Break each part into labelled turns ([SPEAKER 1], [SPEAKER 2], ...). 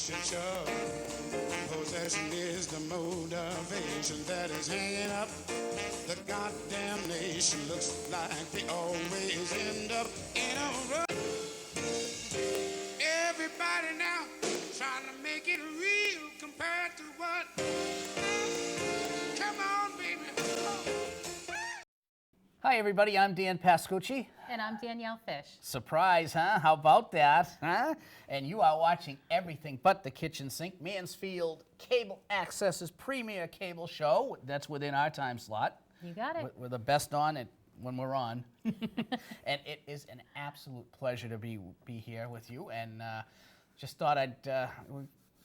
[SPEAKER 1] shove. Possession is the motivation that is hanging up. The goddamn nation looks like they always end up in a rut. Everybody now trying to make it real compared to what? Come on, baby.
[SPEAKER 2] Hi, everybody. I'm Dan Pascucci.
[SPEAKER 3] And I'm Danielle Fish.
[SPEAKER 2] Surprise, huh? How about that, huh? And you are watching everything but the Kitchen Sink, Mansfield Cable Access's premier cable show. That's within our time slot.
[SPEAKER 3] You got it.
[SPEAKER 2] We're the best on it when we're on. And it is an absolute pleasure to be here with you. And just thought I'd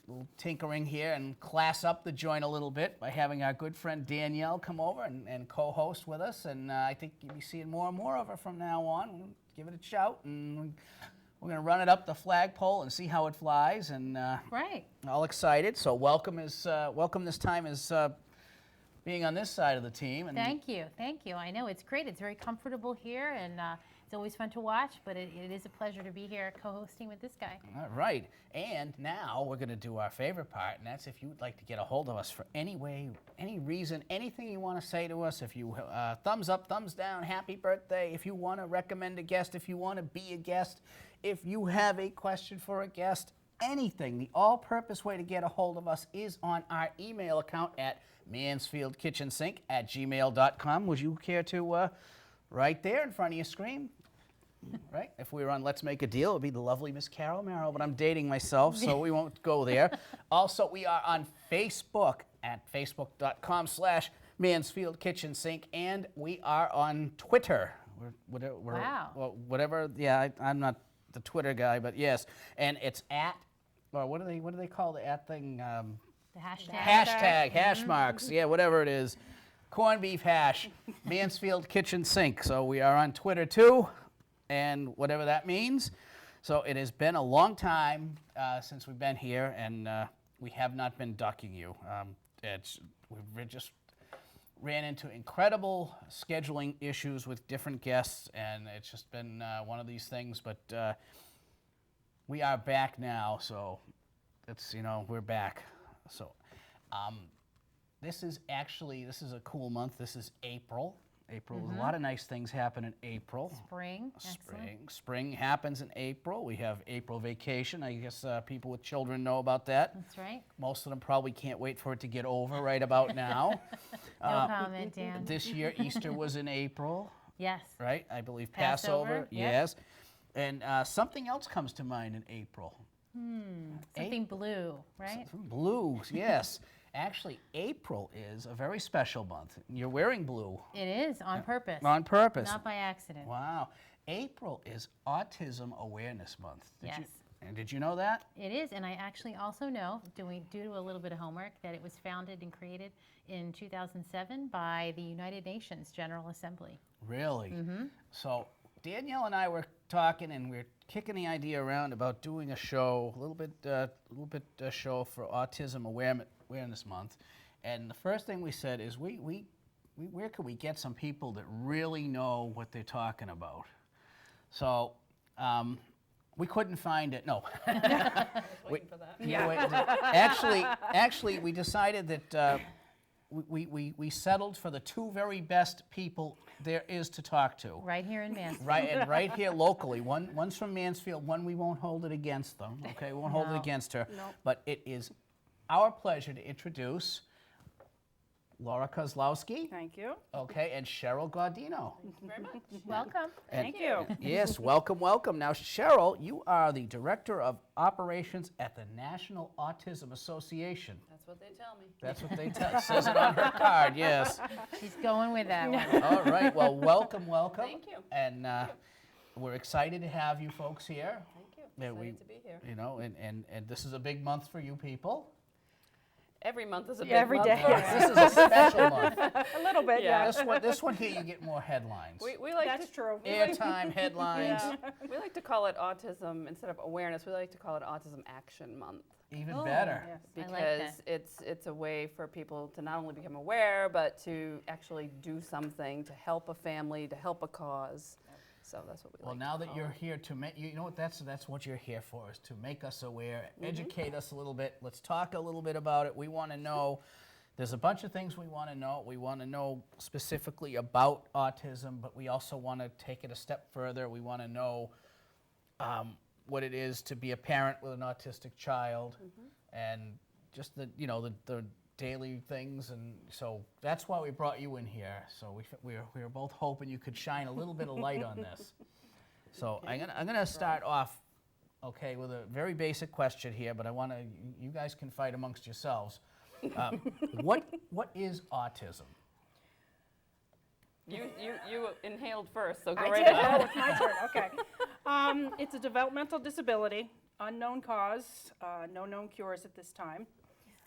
[SPEAKER 2] little tinkering here and class up the joint a little bit by having our good friend Danielle come over and co-host with us. And I think you'll be seeing more and more of her from now on. We'll give it a shout, and we're going to run it up the flagpole and see how it flies. And
[SPEAKER 3] right.
[SPEAKER 2] All excited. So welcome this time is being on this side of the team. And
[SPEAKER 3] Thank you. I know it's great. It's very comfortable here, and it's always fun to watch, but it is a pleasure to be here co-hosting with this guy.
[SPEAKER 2] All right. And now we're going to do our favorite part, and that's if you would like to get a hold of us for any way, any reason, anything you want to say to us. If you thumbs up, thumbs down, happy birthday. If you want to recommend a guest, if you want to be a guest, if you have a question for a guest, anything. The all-purpose way to get a hold of us is on our email account at mansfieldkitchensink@gmail.com. Would you care to right there in front of your screen? Right? If we were on Let's Make a Deal, it would be the lovely Miss Carol Merrill, but I'm dating myself, so we won't go there. Also, we are on Facebook at facebook.com/MansfieldKitchenSink, and we are on Twitter.
[SPEAKER 3] Wow.
[SPEAKER 2] Whatever. Yeah, I'm not the Twitter guy, but yes. And it's at, or what do they call the at thing?
[SPEAKER 3] The hashtag.
[SPEAKER 2] Hash marks. Yeah, whatever it is. Corned beef hash, Mansfield Kitchen Sink. So we are on Twitter too, and whatever that means. So it has been a long time since we've been here, and we have not been ducking you. We just ran into incredible scheduling issues with different guests, and it's just been one of these things. But we are back now, so we're back. So. This is a cool month. This is April. A lot of nice things happen in April. Spring happens in April. We have April vacation. I guess people with children know about that.
[SPEAKER 3] That's right.
[SPEAKER 2] Most of them probably can't wait for it to get over right about now.
[SPEAKER 3] No comment, Dan.
[SPEAKER 2] This year, Easter was in April.
[SPEAKER 3] Yes.
[SPEAKER 2] Right? I believe Passover. Yes. And something else comes to mind in April.
[SPEAKER 3] Something blue, right?
[SPEAKER 2] Blue, yes. Actually, April is a very special month. You're wearing blue.
[SPEAKER 3] It is, on purpose.
[SPEAKER 2] On purpose.
[SPEAKER 3] Not by accident.
[SPEAKER 2] Wow. April is Autism Awareness Month. Did you know that?
[SPEAKER 3] It is, and I actually also know, due to a little bit of homework, that it was founded and created in 2007 by the United Nations General Assembly.
[SPEAKER 2] Really? Mm-hmm. So Danielle and I were talking, and we're kicking the idea around about doing a show, a little bit show for Autism Awareness Month, and the first thing we said is, where can we get some people that really know what they're talking about? So we couldn't find it. No.
[SPEAKER 4] Waiting for that.
[SPEAKER 2] Actually, we decided that we settled for the two very best people there is to talk to.
[SPEAKER 3] Right here in Mansfield.
[SPEAKER 2] Right here locally. One's from Mansfield. One, we won't hold it against them. Okay, we won't hold it against her.
[SPEAKER 4] Nope.
[SPEAKER 2] But it is our pleasure to introduce Laure Kozlowski.
[SPEAKER 4] Thank you.
[SPEAKER 2] Okay, and Cheryl Gaudino.
[SPEAKER 4] Thank you very much.
[SPEAKER 3] Welcome.
[SPEAKER 4] Thank you.
[SPEAKER 2] Yes, welcome. Now, Cheryl, you are the Director of Operations at the National Autism Association.
[SPEAKER 4] That's what they tell me.
[SPEAKER 2] That's what they tell. It says it on her card, yes.
[SPEAKER 3] She's going with that one.
[SPEAKER 2] All right, well, welcome.
[SPEAKER 4] Thank you.
[SPEAKER 2] And we're excited to have you folks here.
[SPEAKER 4] Thank you.
[SPEAKER 2] Yeah,
[SPEAKER 4] Excited to be here.
[SPEAKER 2] And this is a big month for you people.
[SPEAKER 4] Every month is a big
[SPEAKER 5] every
[SPEAKER 4] month.
[SPEAKER 5] day.
[SPEAKER 4] for us.
[SPEAKER 2] This is a special month.
[SPEAKER 5] A little bit,
[SPEAKER 4] Yeah.
[SPEAKER 2] This one here, you get more headlines.
[SPEAKER 4] We like
[SPEAKER 5] That's
[SPEAKER 4] to,
[SPEAKER 5] true.
[SPEAKER 2] Airtime, headlines.
[SPEAKER 4] yeah, we like to call it autism instead of awareness. We like to call it Autism Action Month
[SPEAKER 2] Even better.
[SPEAKER 5] Yes.
[SPEAKER 3] I like
[SPEAKER 4] because
[SPEAKER 3] that.
[SPEAKER 4] it's a way for people to not only become aware but to actually do something to help a family, to help a cause. So that's what we
[SPEAKER 2] Well,
[SPEAKER 4] like
[SPEAKER 2] now
[SPEAKER 4] to
[SPEAKER 2] that
[SPEAKER 4] call
[SPEAKER 2] you're
[SPEAKER 4] it.
[SPEAKER 2] here to make, you know what, that's what you're here for, is to make us aware, educate us a little bit. Let's talk a little bit about it. We want to know, there's a bunch of things we want to know. We want to know specifically about autism, but we also want to take it a step further. We want to know what it is to be a parent with an autistic child, and just the daily things, and so that's why we brought you in here. So we were both hoping you could shine a little bit of light on this. So I'm gonna start off, okay, with a very basic question here, but I want to, you guys can fight amongst yourselves. What is autism?
[SPEAKER 4] You inhaled first, so go
[SPEAKER 5] I
[SPEAKER 4] right
[SPEAKER 5] did.
[SPEAKER 4] ahead.
[SPEAKER 5] Oh, it's my turn. Okay. It's a developmental disability, unknown cause, no known cures at this time.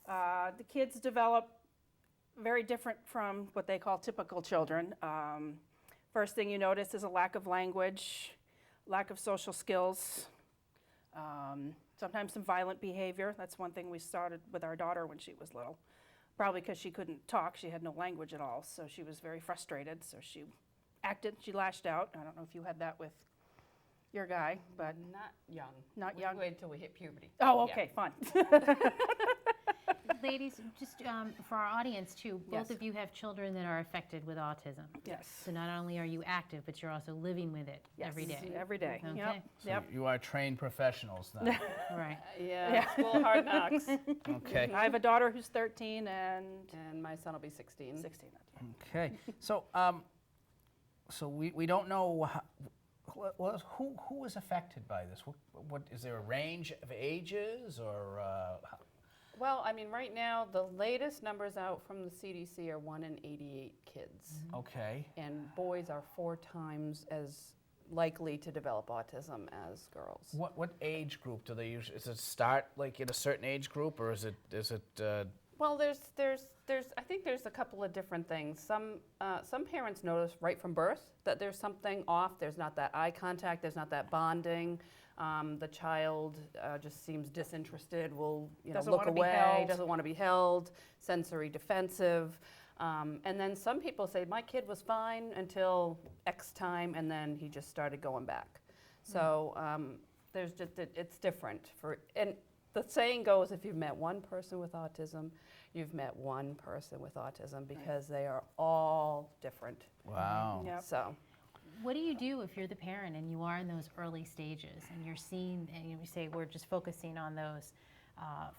[SPEAKER 5] The kids develop very different from what they call typical children. First thing you notice is a lack of language, lack of social skills, sometimes some violent behavior. That's one thing we started with our daughter when she was little. Probably because she couldn't talk, she had no language at all, so she was very frustrated, so she acted, she lashed out. I don't know if you had that with your guy, but
[SPEAKER 4] Not young.
[SPEAKER 5] Not
[SPEAKER 4] We
[SPEAKER 5] young?
[SPEAKER 4] Wait until we hit puberty.
[SPEAKER 5] oh,
[SPEAKER 4] Yeah.
[SPEAKER 5] okay, fine.
[SPEAKER 3] Ladies, just for our audience too, both
[SPEAKER 5] Yes.
[SPEAKER 3] of you have children that are affected with autism.
[SPEAKER 5] Yes.
[SPEAKER 3] So not only are you active, but you're also living with it every
[SPEAKER 5] Yes,
[SPEAKER 3] day.
[SPEAKER 5] Every day.
[SPEAKER 3] Okay.
[SPEAKER 5] Yep.
[SPEAKER 2] So
[SPEAKER 5] Yep.
[SPEAKER 2] you are trained professionals then.
[SPEAKER 3] Right.
[SPEAKER 4] Yeah, school hard knocks.
[SPEAKER 2] Okay.
[SPEAKER 5] I have a daughter who's 13 and
[SPEAKER 4] And my son will be 16.
[SPEAKER 5] 16.
[SPEAKER 2] Okay. So so we don't know who is affected by this. What is there a range of ages or?
[SPEAKER 4] Well, I mean, right now, the latest numbers out from the CDC are 1 in 88 kids.
[SPEAKER 2] Okay.
[SPEAKER 4] And boys are 4 times as likely to develop autism as girls.
[SPEAKER 2] What age group do they use? Is it start like in a certain age group, or is it?
[SPEAKER 4] Well, I think there's a couple of different things. Some parents notice right from birth that there's something off. There's not that eye contact. There's not that bonding. The child just seems disinterested. Will
[SPEAKER 5] Doesn't
[SPEAKER 4] look
[SPEAKER 5] wanna be
[SPEAKER 4] away.
[SPEAKER 5] held.
[SPEAKER 4] Doesn't want to be held. Sensory defensive. And then some people say my kid was fine until X time, and then he just started going back. So there's just it's different and the saying goes, if you've met one person with autism, you've met one person with autism, because they are all different.
[SPEAKER 2] Wow.
[SPEAKER 5] Yep.
[SPEAKER 4] So,
[SPEAKER 3] What do you do if you're the parent and you are in those early stages and you're seeing, and you say we're just focusing on those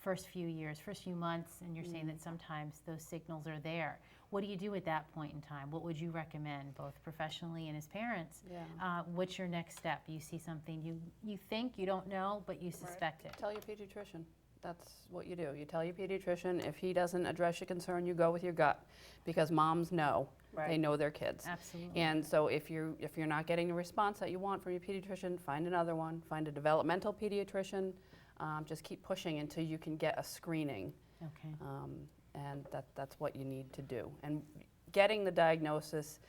[SPEAKER 3] first few years, first few months, and you're saying that sometimes those signals are there. What do you do at that point in time? What would you recommend, both professionally and as parents?
[SPEAKER 4] Yeah.
[SPEAKER 3] What's your next step? You see something you think you don't know, but you suspect it.
[SPEAKER 4] tell your pediatrician. That's what you do. You tell your pediatrician. If he doesn't address your concern, you go with your gut, because moms know. They
[SPEAKER 5] Right.
[SPEAKER 4] know their kids.
[SPEAKER 3] Absolutely.
[SPEAKER 4] And so if you're not getting the response that you want from your pediatrician, find another one. Find a developmental pediatrician. Just keep pushing until you can get a screening.
[SPEAKER 3] Okay.
[SPEAKER 4] And that's what you need to do. And getting the diagnosis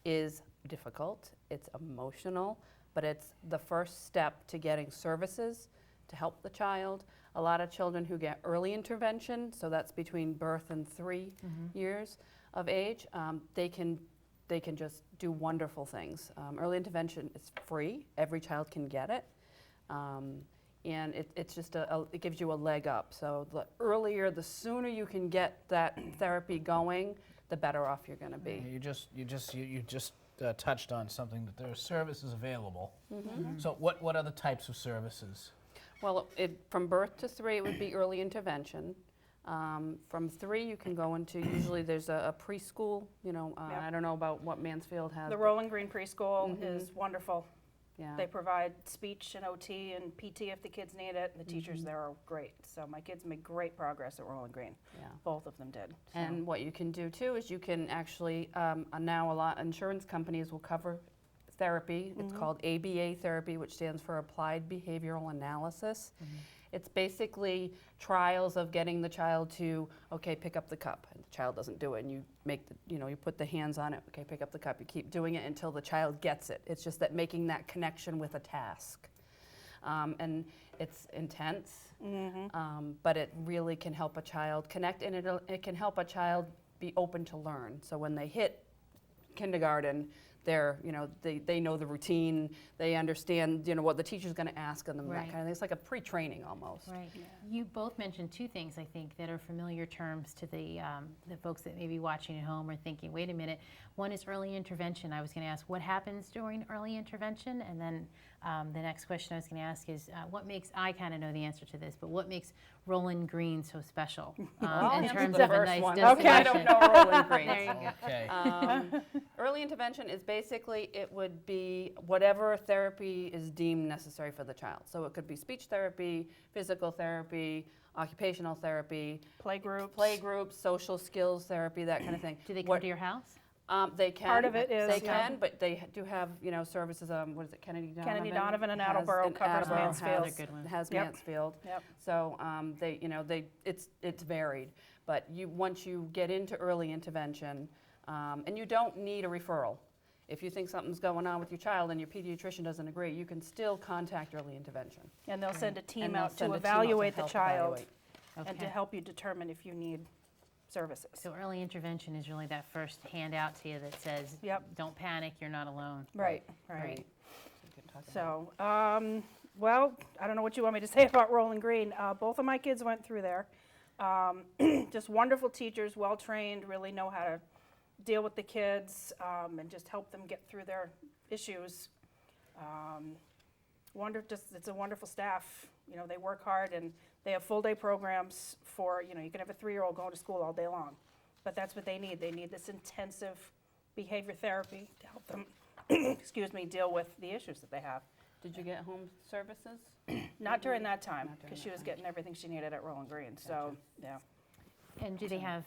[SPEAKER 4] is difficult. It's emotional, but it's the first step to getting services to help the child. A lot of children who get early intervention, so that's between birth and 3 years of age, they can just do wonderful things. Early intervention is free. Every child can get it. And it's just it gives you a leg up. So the earlier, the sooner you can get that therapy going, the better off you're going to be.
[SPEAKER 2] You just touched on something, that there are services available. So what are the types of services?
[SPEAKER 4] Well, from birth to 3, it would be early intervention. From 3, you can go into, usually there's a preschool,
[SPEAKER 5] Yep.
[SPEAKER 4] I don't know about what Mansfield has.
[SPEAKER 5] The
[SPEAKER 4] but-
[SPEAKER 5] Rolling Green Preschool is wonderful.
[SPEAKER 4] Yeah.
[SPEAKER 5] They provide speech and OT and PT if the kids need it. The teachers there are great. So my kids made great progress at Rolling Green.
[SPEAKER 4] Yeah.
[SPEAKER 5] Both of them did. So.
[SPEAKER 4] And what you can do too is you can actually, now a lot insurance companies will cover therapy. It's called ABA therapy, which stands for Applied Behavioral Analysis. It's basically trials of getting the child to, okay, pick up the cup. And the child doesn't do it, and you make the, you put the hands on it, okay, pick up the cup. You keep doing it until the child gets it. It's just that making that connection with a task. And it's intense, but it really can help a child connect, and it can help a child be open to learn. So when they hit kindergarten, they're, they know the routine, they understand, what the teacher's going to ask of them, that
[SPEAKER 3] Right.
[SPEAKER 4] kind of thing. It's like a pre-training almost.
[SPEAKER 3] Right. You both mentioned two things, I think, that are familiar terms to the folks that may be watching at home or thinking, wait a minute. One is early intervention. I was going to ask what happens during early intervention, and then the next question I was going to ask is what makes, I kind of know the answer to this, but what makes Rolling Green so special in terms of a nice definition?
[SPEAKER 4] Okay, I don't know Rolling Green.
[SPEAKER 3] There you go.
[SPEAKER 2] Okay.
[SPEAKER 4] Early intervention is basically, it would be whatever therapy is deemed necessary for the child. So it could be speech therapy, physical therapy, occupational therapy, playgroups, social skills therapy, that kind of thing.
[SPEAKER 3] Do they come to your house?
[SPEAKER 4] They can.
[SPEAKER 5] Part of it is,
[SPEAKER 4] They
[SPEAKER 5] yeah.
[SPEAKER 4] can, but they do have, services, what is it, Kennedy Donovan?
[SPEAKER 5] Kennedy Donovan and
[SPEAKER 4] has-
[SPEAKER 5] Attleboro
[SPEAKER 4] and
[SPEAKER 5] covers
[SPEAKER 4] Attleboro
[SPEAKER 5] Mansfield.
[SPEAKER 4] has-
[SPEAKER 3] Good one.
[SPEAKER 4] Has
[SPEAKER 5] Yep.
[SPEAKER 4] Mansfield.
[SPEAKER 5] Yep.
[SPEAKER 4] So it's varied. But once you get into early intervention, and you don't need a referral. If you think something's going on with your child and your pediatrician doesn't agree, you can still contact early intervention.
[SPEAKER 5] And they'll send a team
[SPEAKER 4] And they'll
[SPEAKER 5] out
[SPEAKER 4] send
[SPEAKER 5] to
[SPEAKER 4] a team out to
[SPEAKER 5] evaluate the
[SPEAKER 4] help
[SPEAKER 5] child
[SPEAKER 4] evaluate.
[SPEAKER 5] and to
[SPEAKER 3] Okay.
[SPEAKER 5] help you determine if you need services.
[SPEAKER 3] So early intervention is really that first handout to you that says,
[SPEAKER 5] Yep.
[SPEAKER 3] don't panic, you're not alone.
[SPEAKER 5] Right.
[SPEAKER 4] So you can talk about
[SPEAKER 5] So, well, I don't know what you want me to say about Rolling Green. Both of my kids went through there. Just wonderful teachers, well-trained, really know how to deal with the kids and just help them get through their issues. It's a wonderful staff. They work hard and they have full-day programs for, you can have a 3-year-old going to school all day long. But that's what they need. They need this intensive behavior therapy to help them, deal with the issues that they have.
[SPEAKER 4] Did you get home services?
[SPEAKER 5] Not during that time,
[SPEAKER 4] Not during
[SPEAKER 5] because
[SPEAKER 4] that
[SPEAKER 5] she was
[SPEAKER 4] time.
[SPEAKER 5] getting everything she needed at Rolling Green, so, yeah.
[SPEAKER 3] And do they have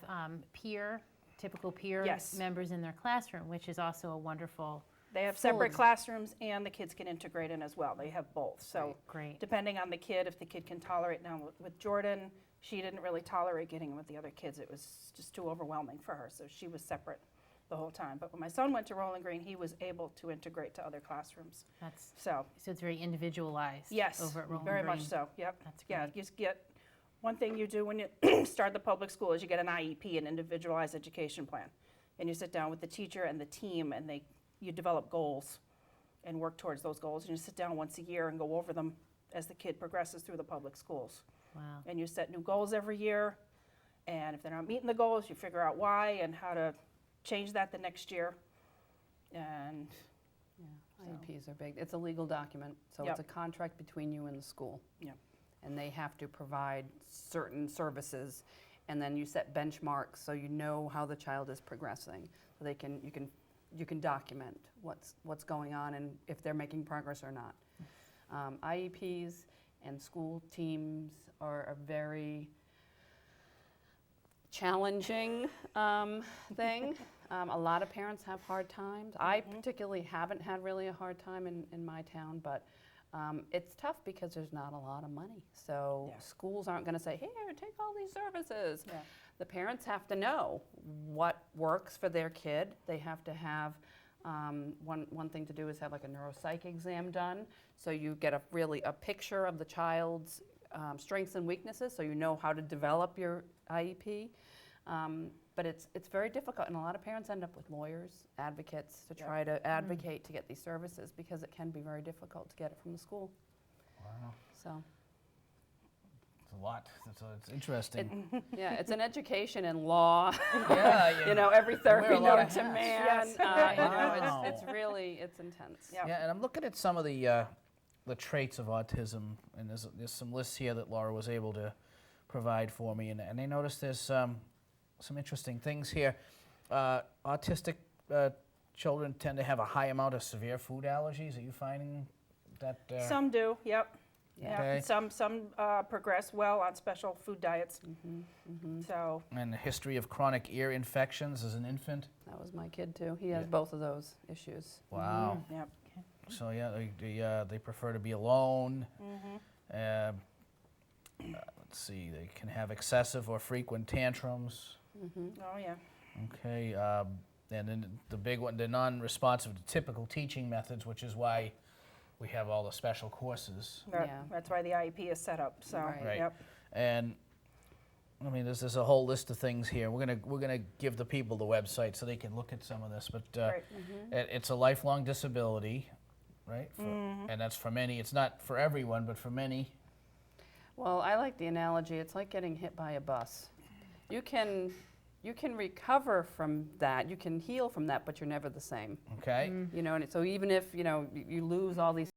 [SPEAKER 3] typical peer
[SPEAKER 5] Yes.
[SPEAKER 3] members in their classroom, which is also a wonderful,
[SPEAKER 5] They have
[SPEAKER 3] Full
[SPEAKER 5] separate
[SPEAKER 3] of-
[SPEAKER 5] classrooms, and the kids can integrate in as well. They have both, so
[SPEAKER 3] great.
[SPEAKER 5] depending on the kid, if the kid can tolerate. Now, with Jordan, she didn't really tolerate getting with the other kids. It was just too overwhelming for her, so she was separate the whole time. But when my son went to Rolling Green, he was able to integrate to other classrooms.
[SPEAKER 3] That's
[SPEAKER 5] So,
[SPEAKER 3] so it's very individualized.
[SPEAKER 5] yes,
[SPEAKER 3] over at Rolling
[SPEAKER 5] very
[SPEAKER 3] Green.
[SPEAKER 5] much so, yep.
[SPEAKER 3] That's
[SPEAKER 5] Yeah,
[SPEAKER 3] great.
[SPEAKER 5] you just get, one thing you do when you start the public school is you get an IEP, an individualized education plan. And you sit down with the teacher and the team, and you develop goals and work towards those goals. And you sit down once a year and go over them as the kid progresses through the public schools.
[SPEAKER 3] Wow.
[SPEAKER 5] And you set new goals every year, and if they're not meeting the goals, you figure out why and how to change that the next year. And
[SPEAKER 4] IEPs are big. It's a legal document, so
[SPEAKER 5] Yep.
[SPEAKER 4] it's a contract between you and the school.
[SPEAKER 5] Yep.
[SPEAKER 4] And they have to provide certain services, and then you set benchmarks so you know how the child is progressing. So you can document what's going on and if they're making progress or not. IEPs and school teams are a very challenging thing. A lot of parents have hard times. I particularly haven't had really a hard time in my town, but it's tough because there's not a lot of money. So
[SPEAKER 5] Yeah.
[SPEAKER 4] schools aren't going to say, here, take all these services.
[SPEAKER 5] Yeah.
[SPEAKER 4] The parents have to know what works for their kid. They have to have, one thing to do is have like a neuropsych exam done. So you get a picture of the child's strengths and weaknesses, so you know how to develop your IEP. But it's very difficult, and a lot of parents end up with lawyers, advocates, to try to advocate to get these services because it can be very difficult to get it from the school.
[SPEAKER 2] Wow.
[SPEAKER 4] So,
[SPEAKER 2] It's a lot. It's interesting.
[SPEAKER 4] yeah, it's an education in law.
[SPEAKER 2] Yeah,
[SPEAKER 4] Every therapy
[SPEAKER 2] wear a lot
[SPEAKER 4] known
[SPEAKER 2] of
[SPEAKER 4] to
[SPEAKER 2] hats.
[SPEAKER 4] man.
[SPEAKER 5] Yes.
[SPEAKER 2] Wow.
[SPEAKER 4] It's intense.
[SPEAKER 5] Yeah.
[SPEAKER 2] Yeah, and I'm looking at some of the traits of autism, and there's some lists here that Laura was able to provide for me, and I noticed there's some interesting things here. Autistic children tend to have a high amount of severe food allergies. Are you finding that?
[SPEAKER 5] Some do, yep. Yeah,
[SPEAKER 2] Okay.
[SPEAKER 5] some progress well on special food diets. So,
[SPEAKER 2] And a history of chronic ear infections as an infant?
[SPEAKER 4] That was my kid too. He has
[SPEAKER 2] Yeah.
[SPEAKER 4] both of those issues.
[SPEAKER 2] Wow.
[SPEAKER 5] yep.
[SPEAKER 2] So yeah, they prefer to be alone. Let's see, they can have excessive or frequent tantrums.
[SPEAKER 5] Oh, yeah.
[SPEAKER 2] Okay, and then the big one, they're non-responsive to typical teaching methods, which is why we have all the special courses.
[SPEAKER 5] Right.
[SPEAKER 4] Yeah.
[SPEAKER 5] That's why the IEP is set up, so,
[SPEAKER 4] Right.
[SPEAKER 2] Right.
[SPEAKER 5] yep.
[SPEAKER 2] And I mean, there's a whole list of things here. We're gonna give the people the website so they can look at some of this. But
[SPEAKER 5] Right.
[SPEAKER 2] it's a lifelong disability, right? And that's for many. It's not for everyone, but for many.
[SPEAKER 4] Well, I like the analogy. It's like getting hit by a bus. You can recover from that. You can heal from that, but you're never the same.
[SPEAKER 2] Okay.
[SPEAKER 4] You know, and so even if you lose all these